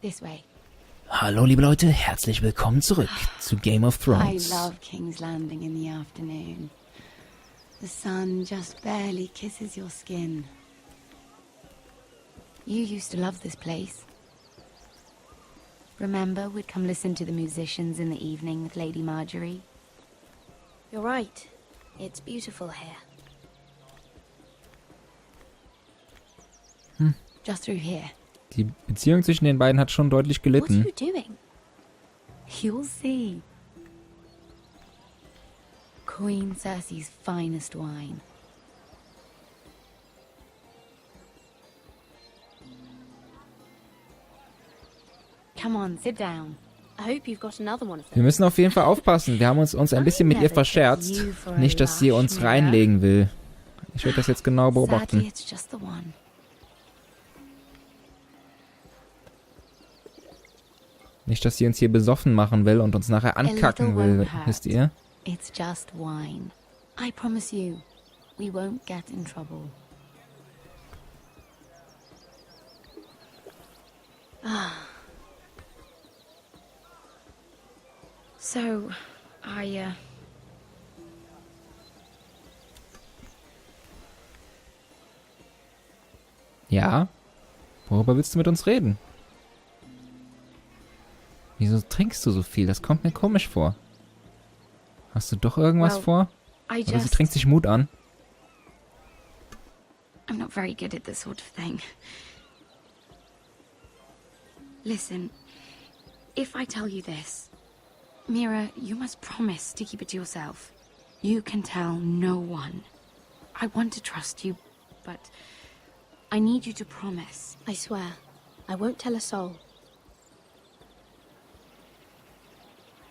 This way. Hallo liebe Leute, herzlich willkommen zurück zu Game of Thrones. I love King's Landing in the afternoon. The sun just barely kisses your skin. You used to love this place. Remember, we'd come listen to the musicians in the evening with Lady Marjorie? You're right. It's beautiful here. Just through here. Die Beziehung zwischen den beiden hat schon deutlich What are gelitten. you doing? You'll see. Queen Cersei's finest wine. Come on, sit down. I hope you've got another one of Wir them. müssen auf jeden Fall aufpassen. Wir haben uns ein bisschen mit ihr verscherzt. Nicht, dass sie uns reinlegen will. Ich werde das jetzt genau Sadly, beobachten. it's just the one. Nicht, dass sie uns hier besoffen machen will und uns nachher ankacken will, wisst ihr? It's just wine. I promise you, we won't get in trouble. So, Ja? Worüber willst du mit uns reden? Wieso trinkst du so viel? Das kommt mir komisch vor. Hast du doch irgendwas Well, vor? Oder sie trinkt sich Mut an. I'm not very good at this sort of thing. Listen, if I tell you this, Mira, you must promise to keep it to yourself. You can tell no one. I want to trust you, but I need you to promise. I swear, I won't tell a soul.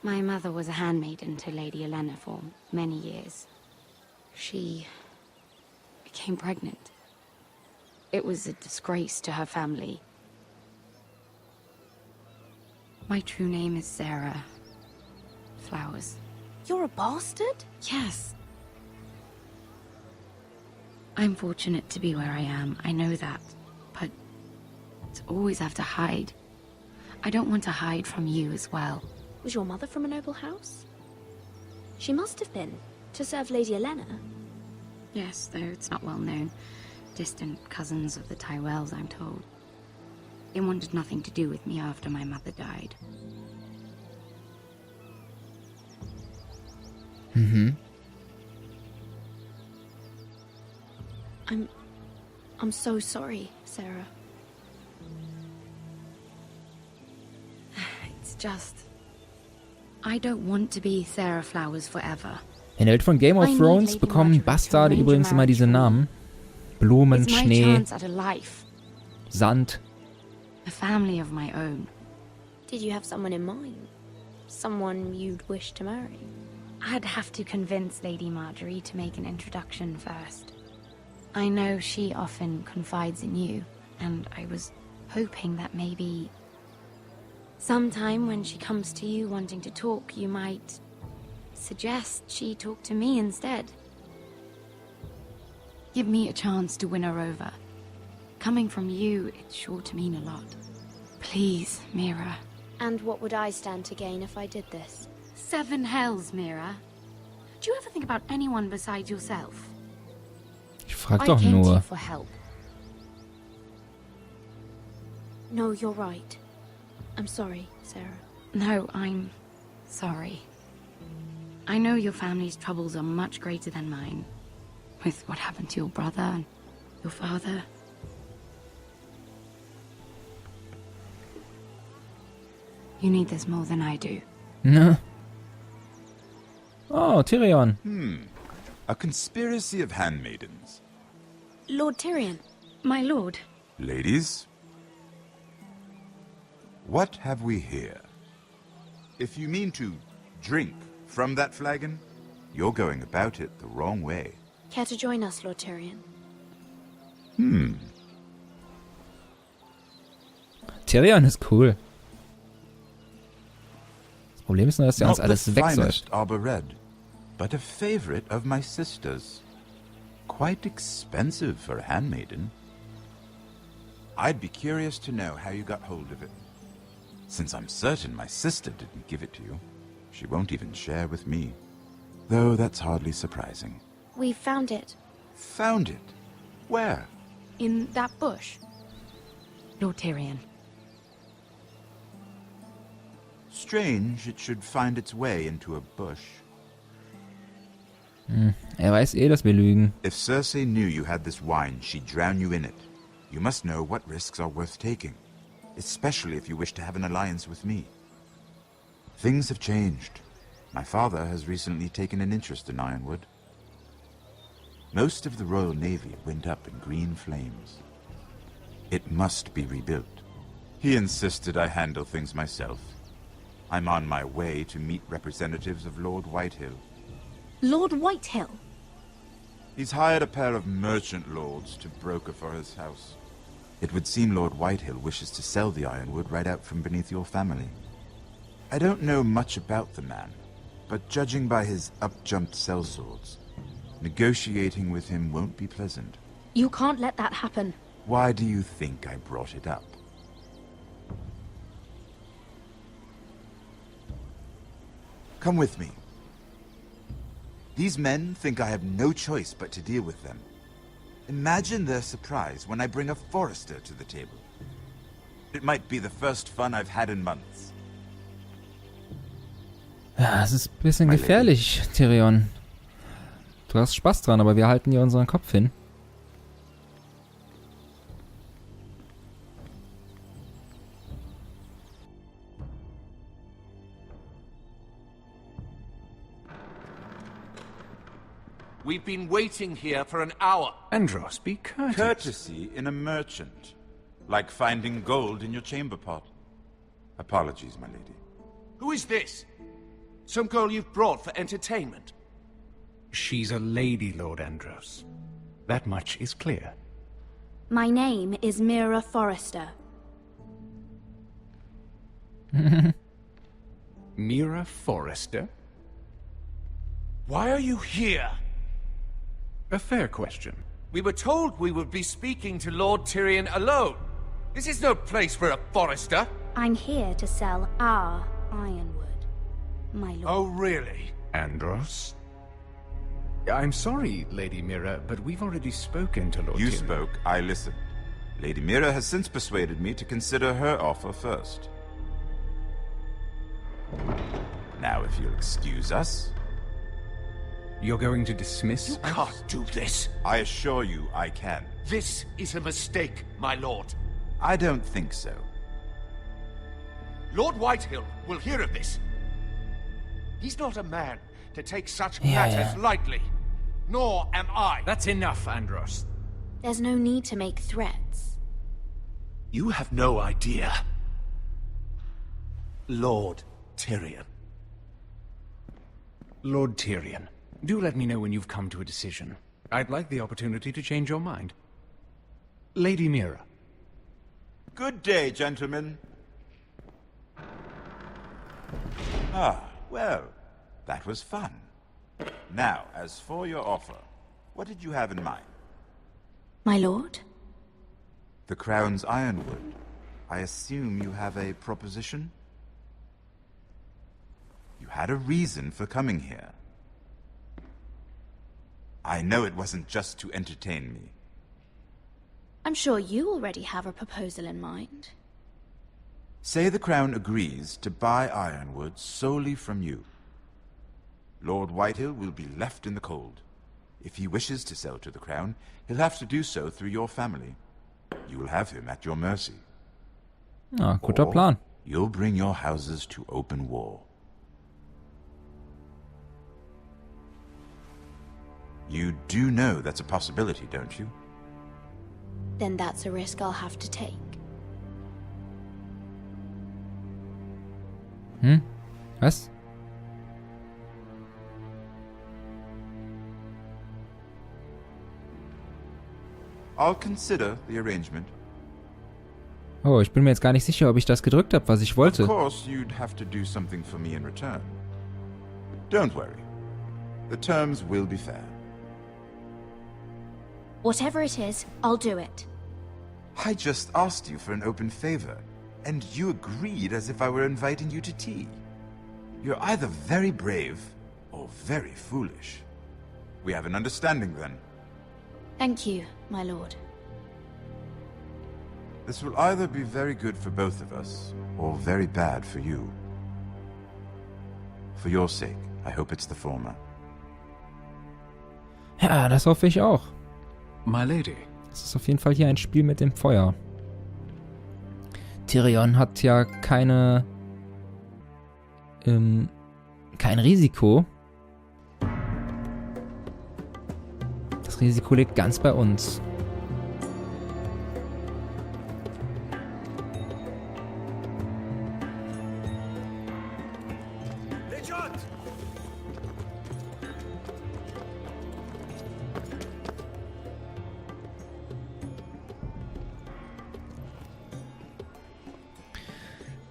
My mother was a handmaiden to Lady Olenna for many years. She became pregnant. It was a disgrace to her family. My true name is Sarah Flowers. You're a bastard? Yes. I'm fortunate to be where I am, I know that. But to always have to hide. I don't want to hide from you as well. Was your mother from a noble house? She must have been, to serve Lady Olenna. Yes, though it's not well known. Distant cousins of the Tyrells, I'm told. They wanted nothing to do with me after my mother died. Mhm. I'm so sorry, Sarah. It's just... I don't want to be Sarah Flowers forever. In der Welt von Game of Thrones bekommen Bastarde übrigens immer diese Namen. Blumen, It's my Schnee, chance at a life. Sand. A family of my own. Did you have someone in mind? Someone you'd wish to marry? I'd have to convince Lady Marjorie to make an introduction first. I know she often confides in you, and I was hoping that maybe sometime when she comes to you wanting to talk, you might suggest she talk to me instead. Give me a chance to win her over. Coming from you, it's sure to mean a lot. Please, Mira. And what would I stand to gain if I did this? 7 hells, Mira. Do you ever think about anyone besides yourself? Ich frag I doch came to you nur. for help. No, you're right. I'm sorry, Sarah. No, I'm sorry. I know your family's troubles are much greater than mine. With what happened to your brother and your father. You need this more than I do. Ne? Oh, Tyrion. A conspiracy of handmaidens. Lord Tyrion. My lord. Ladies, what have we here? If you mean to drink from that flagon, you're going about it the wrong way. Care to join us, Lord Tyrion? Tyrion ist cool. Das Problem ist nur, dass er uns Not the alles wegsäuft. finest arbor red, but a favorite of my sister's. Quite expensive for a handmaiden. I'd be curious to know how you got hold of it. Since I'm certain my sister didn't give it to you, she won't even share with me. Though that's hardly surprising. We found it. Found it? Where? In that bush. Lord Tyrion. Strange it should find its way into a bush. Weiß dass wir lügen. If Cersei knew you had this wine, she'd drown you in it. You must know what risks are worth taking, especially if you wish to have an alliance with me. Things have changed. My father has recently taken an interest in Ironwood. Most of the Royal Navy went up in green flames. It must be rebuilt. He insisted I handle things myself. I'm on my way to meet representatives of Lord Whitehill. Lord Whitehill? He's hired a pair of merchant lords to broker for his house. It would seem Lord Whitehill wishes to sell the Ironwood right out from beneath your family. I don't know much about the man, but judging by his up-jumped sellswords, negotiating with him won't be pleasant. You can't let that happen. Why do you think I brought it up? Come with me. These men think I have no choice but to deal with them. Imagine their surprise when I bring a Forrester to the table. It might be the first fun I've had in months. Ja, es ist ein bisschen gefährlich, Tyrion. Du hast Spaß dran, aber wir halten dir unseren Kopf hin. We've been waiting here for an hour. Andros, be courteous. Courtesy in a merchant. Like finding gold in your chamber pot. Apologies, my lady. Who is this? Some girl you've brought for entertainment? She's a lady, Lord Andros. That much is clear. My name is Ihre Forrester. Ihre Forrester? Why are you here? A fair question. We were told we would be speaking to Lord Tyrion alone. This is no place for a Forrester. I'm here to sell our Ironwood, my lord. Oh, really? Andros? I'm sorry, Lady Mira, but we've already spoken to Lord You Tyrion. spoke, I listened. Lady Mira has since persuaded me to consider her offer first. Now, if you'll excuse us... You're going to dismiss You us? can't do this. I assure you I can. This is a mistake, my lord. I don't think so. Lord Whitehill will hear of this. He's not a man to take such Yeah, matters lightly. Nor am I. That's enough, Andros. There's no need to make threats. You have no idea. Lord Tyrion. Lord Tyrion, do let me know when you've come to a decision. I'd like the opportunity to change your mind. Lady Mira. Good day, gentlemen. Ah, well, that was fun. Now, as for your offer, what did you have in mind? My lord? The Crown's Ironwood. I assume you have a proposition? You had a reason for coming here. I know it wasn't just to entertain me. I'm sure you already have a proposal in mind. Say the Crown agrees to buy Ironwood solely from you. Lord Whitehill will be left in the cold. If he wishes to sell to the Crown, he'll have to do so through your family. You will have him at your mercy. Ah, guter Or Plan. you'll bring your houses to open war. You do know that's a possibility, don't you? Then that's a risk I'll have to take. Was? I'll consider the arrangement. Oh, ich bin mir jetzt gar nicht sicher, ob ich das gedrückt habe, was ich Of wollte. course, you'd have to do something for me in return. Don't worry. The terms will be fair. Whatever it is, I'll do it. I just asked you for an open favor. And you agreed as if I were inviting you to tea. You're either very brave or very foolish. We have an understanding then. Thank you, my lord. This will either be very good for both of us, or very bad for you. For your sake, I hope it's the former. Ja, das hoffe ich auch. My lady. Es ist auf jeden Fall hier ein Spiel mit dem Feuer. Tyrion hat ja kein Risiko. Das Risiko liegt ganz bei uns.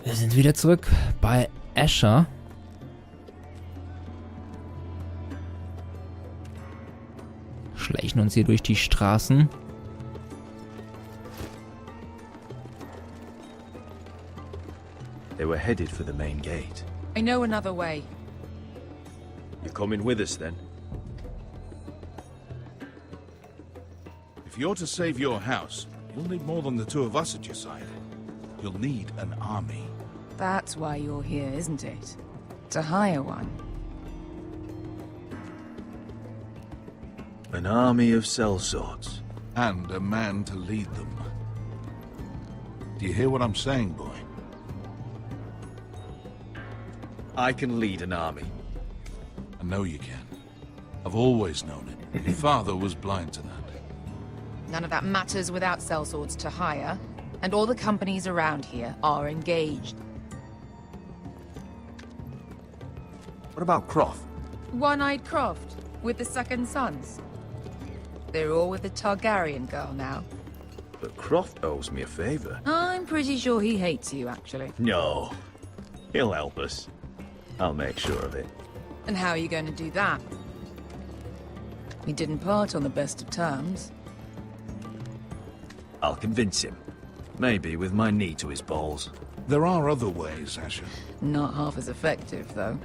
Wir sind wieder zurück bei Asher. Schleichen uns hier durch die Straßen. They were headed for the main gate. I know another way. You're coming with us then? If you're to save your house, you'll need more than the two of us at your side. You'll need an army. That's why you're here, isn't it? To hire one. An army of sellswords. And a man to lead them. Do you hear what I'm saying, boy? I can lead an army. I know you can. I've always known it. Your father was blind to that. None of that matters without sellswords to hire, and all the companies around here are engaged. What about Croft? One-eyed Croft, with the second sons. They're all with the Targaryen girl now. But Croft owes me a favor. I'm pretty sure he hates you, actually. No. He'll help us. I'll make sure of it. And how are you going to do that? We didn't part on the best of terms. I'll convince him. Maybe with my knee to his balls. There are other ways, Asher. Not half as effective, though.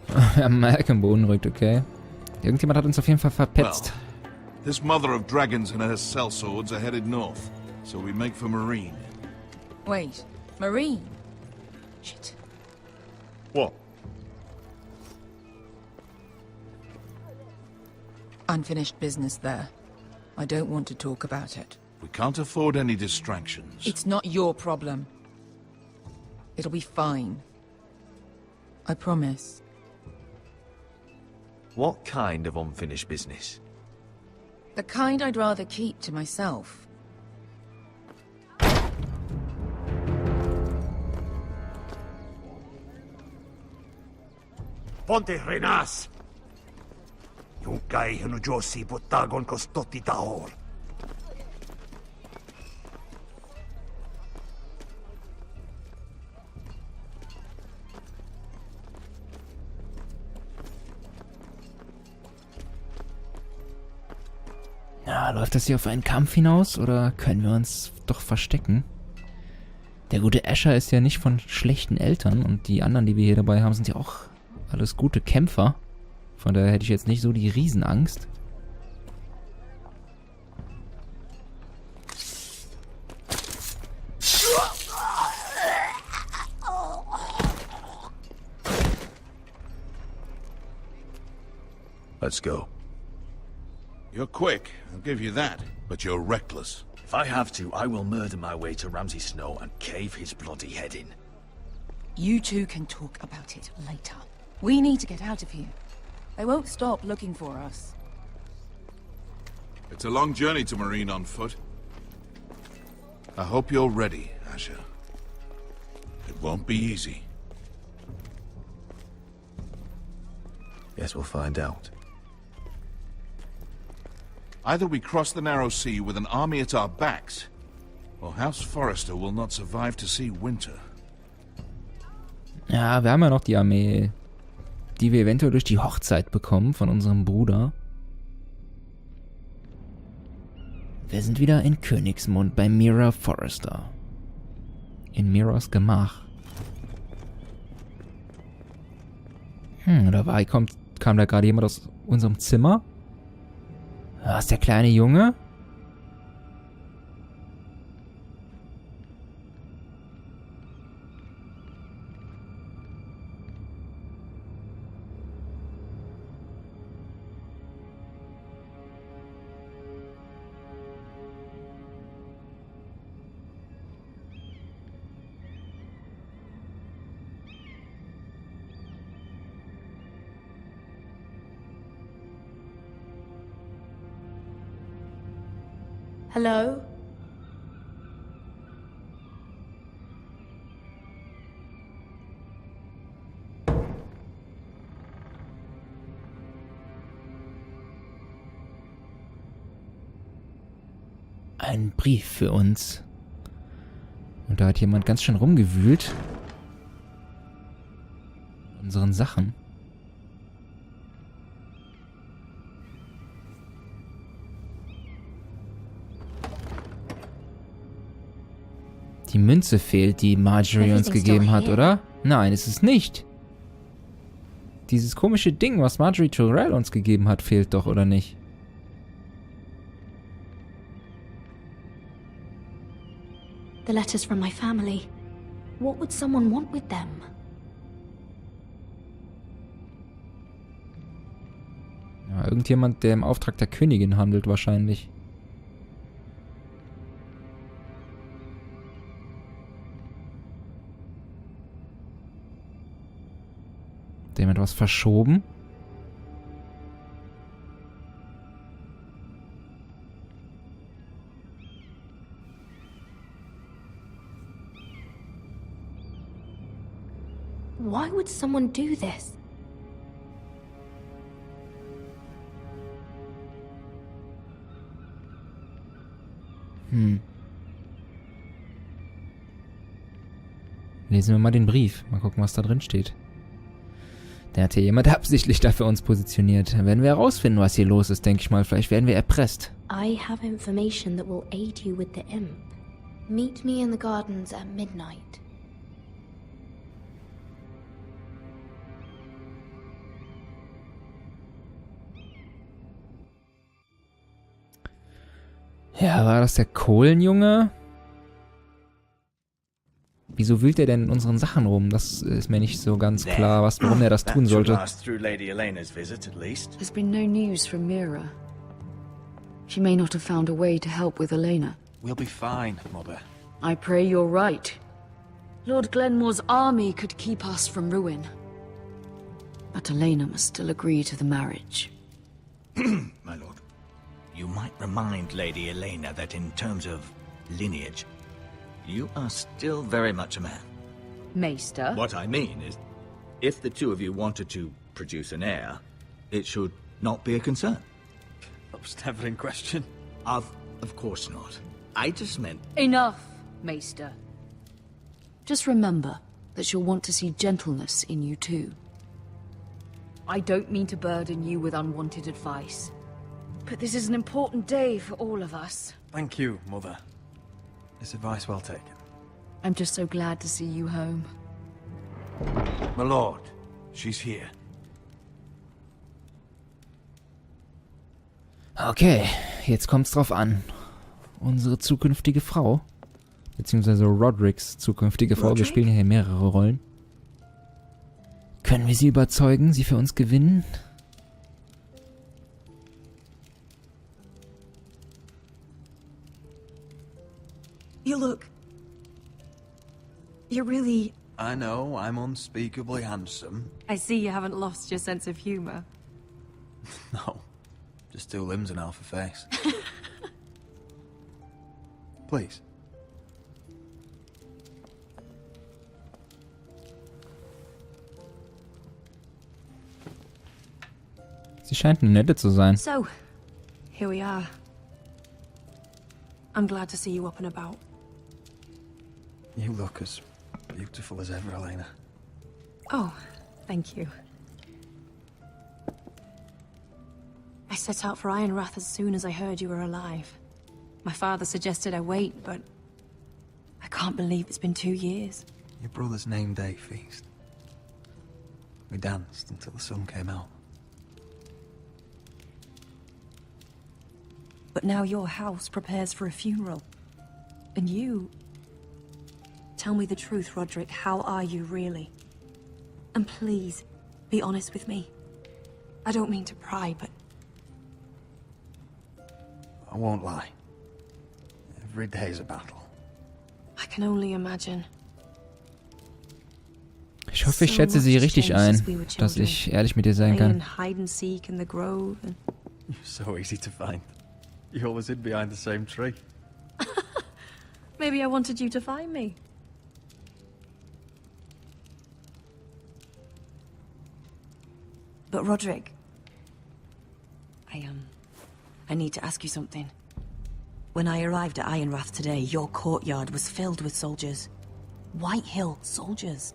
Wir haben Malcolm beunruhigt, okay. Irgendjemand hat uns auf jeden Fall verpetzt. Well, this mother of dragons and her sellswords are headed north, so we make for Marine. Wait, Marine? Shit. What? Unfinished business there. I don't want to talk about it. We can't afford any distractions. It's not your problem. It'll be fine. I promise. What kind of unfinished business? The kind I'd rather keep to myself. Ponte Renas! Yung kay Hanujosi Botagon Kostoti Tahor. Ja, läuft das hier auf einen Kampf hinaus oder können wir uns doch verstecken? Der gute Asher ist ja nicht von schlechten Eltern und die anderen, die wir hier dabei haben, sind ja auch alles gute Kämpfer. Von daher hätte ich jetzt nicht so die Riesenangst. Let's go. You're quick, I'll give you that, but you're reckless. If I have to, I will murder my way to Ramsay Snow and cave his bloody head in. You two can talk about it later. We need to get out of here. They won't stop looking for us. It's a long journey to Marine on foot. I hope you're ready, Asher. It won't be easy. Guess we'll find out. Either we cross the narrow sea with an army at our backs, or House Forrester will not survive to see winter. Ja, wir haben ja noch die Armee, die wir eventuell durch die Hochzeit bekommen von unserem Bruder. Wir sind wieder in Königsmund bei Mira Forrester. In Miras Gemach. Dabei kam da gerade jemand aus unserem Zimmer. Was, der kleine Junge? Hello? Ein Brief für uns. Und da hat jemand ganz schön rumgewühlt. In unseren Sachen. Die Münze fehlt, die Marjorie uns gegeben hat, oder? Nein, es ist nicht. Dieses komische Ding, was Marjorie Tyrell uns gegeben hat, fehlt doch, oder nicht? The letters from my family. What would someone want with them? Ja, irgendjemand, der im Auftrag der Königin handelt, wahrscheinlich. Hat jemand was verschoben? Why would someone do this? Lesen wir mal den Brief. Mal gucken, was da drin steht. Der hat hier jemand absichtlich da für uns positioniert. Dann werden wir herausfinden, was hier los ist, denke ich mal. Vielleicht werden wir erpresst. I have information that will aid you with the imp. Meet me in the gardens at midnight. Ja, war das der Kohlenjunge? Wieso wühlt er denn in unseren Sachen rum? Das ist mir nicht so ganz klar, warum er das tun sollte. There's been no news from Mira. She may not have found a way to help with Elena. We'll be fine, Mother. I pray you're right. Lord Glenmore's army could keep us from ruin. But Elena must still agree to the marriage. My lord, you might remind Lady Elena that in terms of lineage, you are still very much a man. Maester? What I mean is, if the two of you wanted to produce an heir, it should not be a concern. That was never in question. Of course not. I just meant... Enough, Maester. Just remember that she'll want to see gentleness in you too. I don't mean to burden you with unwanted advice, but this is an important day for all of us. Thank you, Mother. This advice well taken. I'm just so glad to see you home. My lord, she's here. Okay, jetzt kommt's drauf an. Unsere zukünftige Frau, beziehungsweise Rodricks zukünftige Frau, wir spielen hier mehrere Rollen. Können wir sie überzeugen, sie für uns gewinnen? You look... You're really... I know, I'm unspeakably handsome. I see you haven't lost your sense of humor. No, just two limbs and half a face. Please. Sie scheint eine nette zu sein. So, here we are. I'm glad to see you up and about. You look as beautiful as ever, Elena. Oh, thank you. I set out for Ironrath as soon as I heard you were alive. My father suggested I wait, but I can't believe it's been 2 years. Your brother's name day feast. We danced until the sun came out. But now your house prepares for a funeral. And you... Tell me the truth, Roderick. How are you, really? And please, be honest with me. I don't mean to pry, but... I won't lie. Every day's a battle. I can only imagine. Ich hoffe, ich schätze sie richtig ein, dass ich ehrlich mit ihr sein kann. Hide and seek in the grove and... You're so easy to find. You always hid behind the same tree. Maybe I wanted you to find me. But Roderick, I need to ask you something. When I arrived at Ironrath today, your courtyard was filled with soldiers. White Hill soldiers.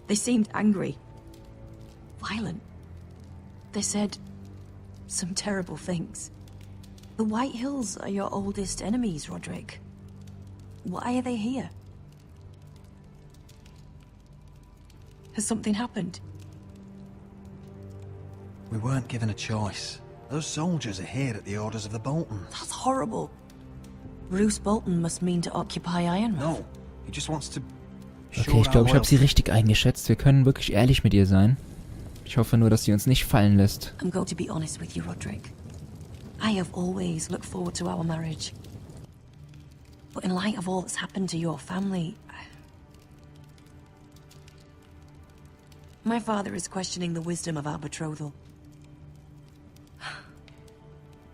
They seemed angry. Violent. They said some terrible things. The White Hills are your oldest enemies, Roderick. Why are they here? Has something happened? We weren't given a choice. Those soldiers are here at the orders of the Boltons. That's horrible. Bruce Bolton must mean to occupy Ironrath. No, he just wants to... Okay, ich glaube, ich habe sie richtig eingeschätzt. Wir können wirklich ehrlich mit ihr sein. Ich hoffe nur, dass sie uns nicht fallen lässt. I'm going to be honest with you, Roderick. I have always looked forward to our marriage. But in light of all that's happened to your family... My father is questioning the wisdom of our betrothal.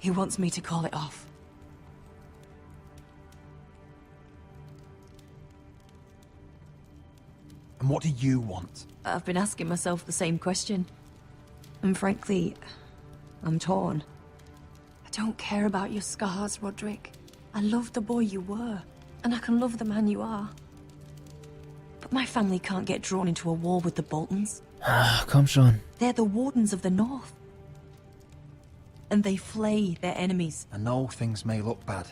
He wants me to call it off. And what do you want? I've been asking myself the same question. And frankly, I'm torn. I don't care about your scars, Roderick. I love the boy you were, and I can love the man you are. But my family can't get drawn into a war with the Boltons. Ah, komm schon. They're the Wardens of the North. And they flay their enemies. I know things may look bad,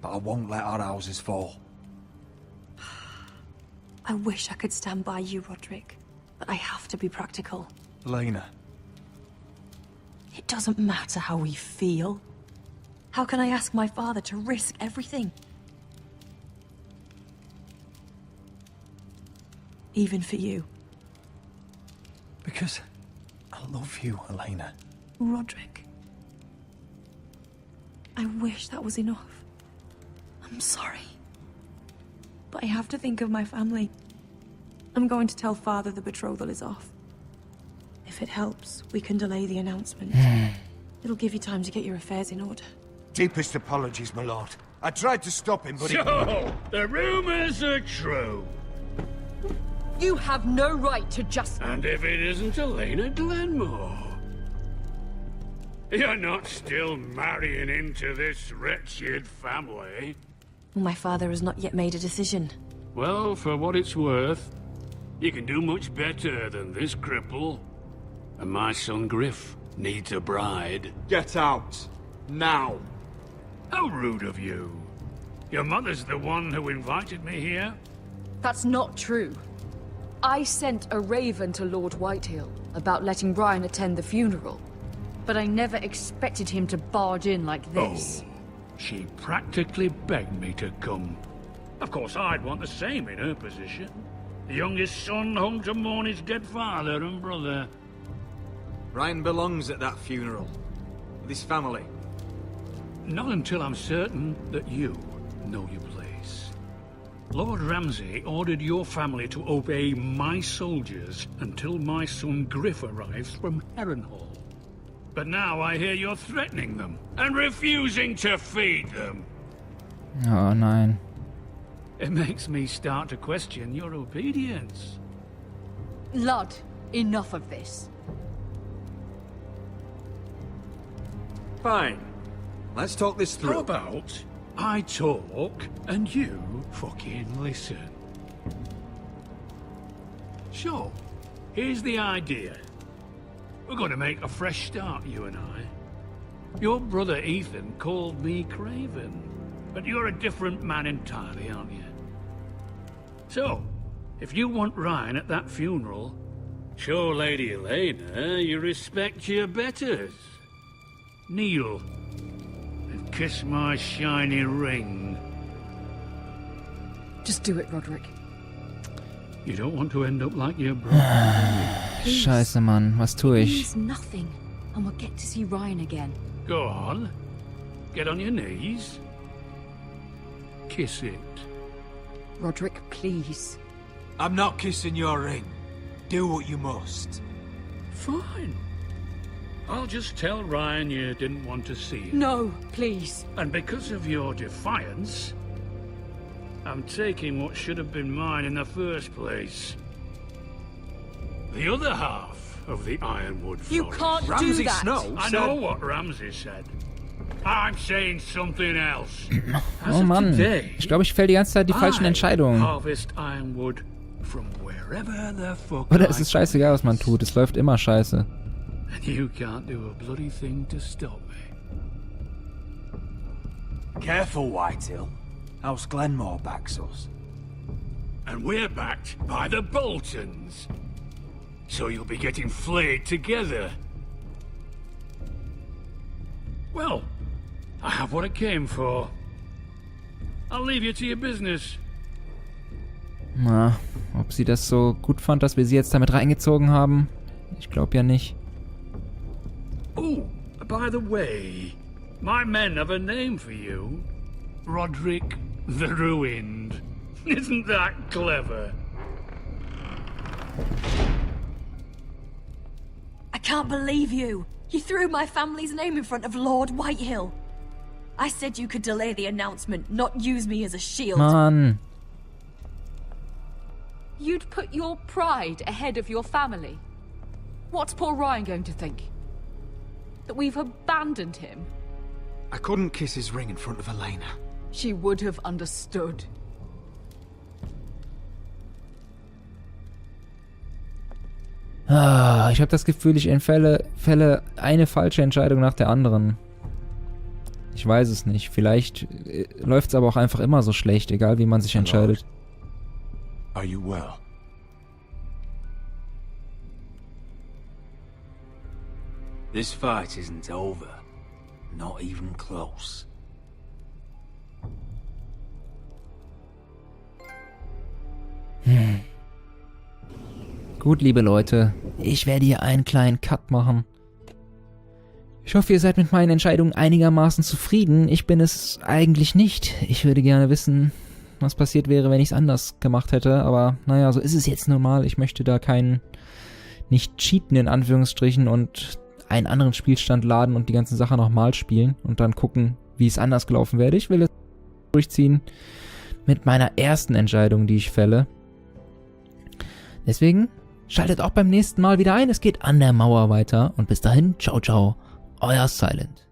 but I won't let our houses fall. I wish I could stand by you, Roderick, but I have to be practical. Elena. It doesn't matter how we feel. How can I ask my father to risk everything? Even for you. Because I love you, Elena. Roderick. I wish that was enough. I'm sorry. But I have to think of my family. I'm going to tell Father the betrothal is off. If it helps, we can delay the announcement. It'll give you time to get your affairs in order. Deepest apologies, my lord. I tried to stop him, but So, the rumors are true. You have no right to just... And if it isn't Elena Glenmore? You're not still marrying into this wretched family? My father has not yet made a decision. Well, for what it's worth, you can do much better than this cripple. And my son Griff needs a bride. Get out. Now. How rude of you. Your mother's the one who invited me here? That's not true. I sent a raven to Lord Whitehill about letting Brian attend the funeral. But I never expected him to barge in like this. Oh, she practically begged me to come. Of course, I'd want the same in her position. The youngest son home to mourn his dead father and brother. Brian belongs at that funeral. With his family. Not until I'm certain that you know your place. Lord Ramsay ordered your family to obey my soldiers until my son Griff arrives from Harrenhal. But now I hear you're threatening them and refusing to feed them. Oh nein. It makes me start to question your obedience. Lud, enough of this. Fine. Let's talk this through. How about I talk and you fucking listen? Sure. Here's the idea. We're going to make a fresh start, you and I. Your brother Ethan called me Craven. But you're a different man entirely, aren't you? So, if you want Ryan at that funeral, show Lady Elena you respect your betters. Kneel and kiss my shiny ring. Just do it, Roderick. You don't want to end up like your brother. Scheiße, Mann. Was tue ich? Means nothing, and we'll get to see Ryan again. Go on. Get on your knees. Kiss it. Roderick, please. I'm not kissing your ring. Do what you must. Fine. I'll just tell Ryan you didn't want to see him. No, please. And because of your defiance, I'm taking what should have been mine in the first place. The other half of the Ironwood Forest. You can't Ramsay do that. Snow I said... know what Ramsay said. I'm saying something else. Oh Mann, ich glaube, ich fäll die ganze Zeit die falschen Entscheidungen. Harvest Ironwood from wherever the fuck Oder es ist scheißegal, was man tut. Es läuft immer scheiße. And you can't do a bloody thing to stop me. Careful, Whitehill. House Glenmore backs us. And we're backed by the Boltons. So you'll be getting flayed together. Well, I have what I came for. I'll leave you to your business. Na, ob sie das so gut fand, dass wir sie jetzt damit reingezogen haben? Ich glaube ja nicht. Oh, by the way, my men have a name for you. Roderick the Ruined. Isn't that clever? I can't believe you! You threw my family's name in front of Lord Whitehill. I said you could delay the announcement, not use me as a shield. Mann. You'd put your pride ahead of your family. What's poor Ryan going to think? That we've abandoned him? I couldn't kiss his ring in front of Elena. She would have understood. Ich habe das Gefühl, ich fälle eine falsche Entscheidung nach der anderen. Ich weiß es nicht. Vielleicht läuft es aber auch einfach immer so schlecht, egal wie man sich entscheidet. Are you well? This fight isn't over. Not even close. Gut, liebe Leute, ich werde hier einen kleinen Cut machen. Ich hoffe, ihr seid mit meinen Entscheidungen einigermaßen zufrieden. Ich bin es eigentlich nicht. Ich würde gerne wissen, was passiert wäre, wenn ich es anders gemacht hätte. Aber naja, so ist es jetzt nun mal. Ich möchte da nicht cheaten in Anführungsstrichen und einen anderen Spielstand laden und die ganzen Sachen nochmal spielen und dann gucken, wie es anders gelaufen wäre. Ich will es durchziehen mit meiner ersten Entscheidung, die ich fälle. Deswegen schaltet auch beim nächsten Mal wieder ein. Es geht an der Mauer weiter. Und bis dahin, ciao, ciao, euer Silent.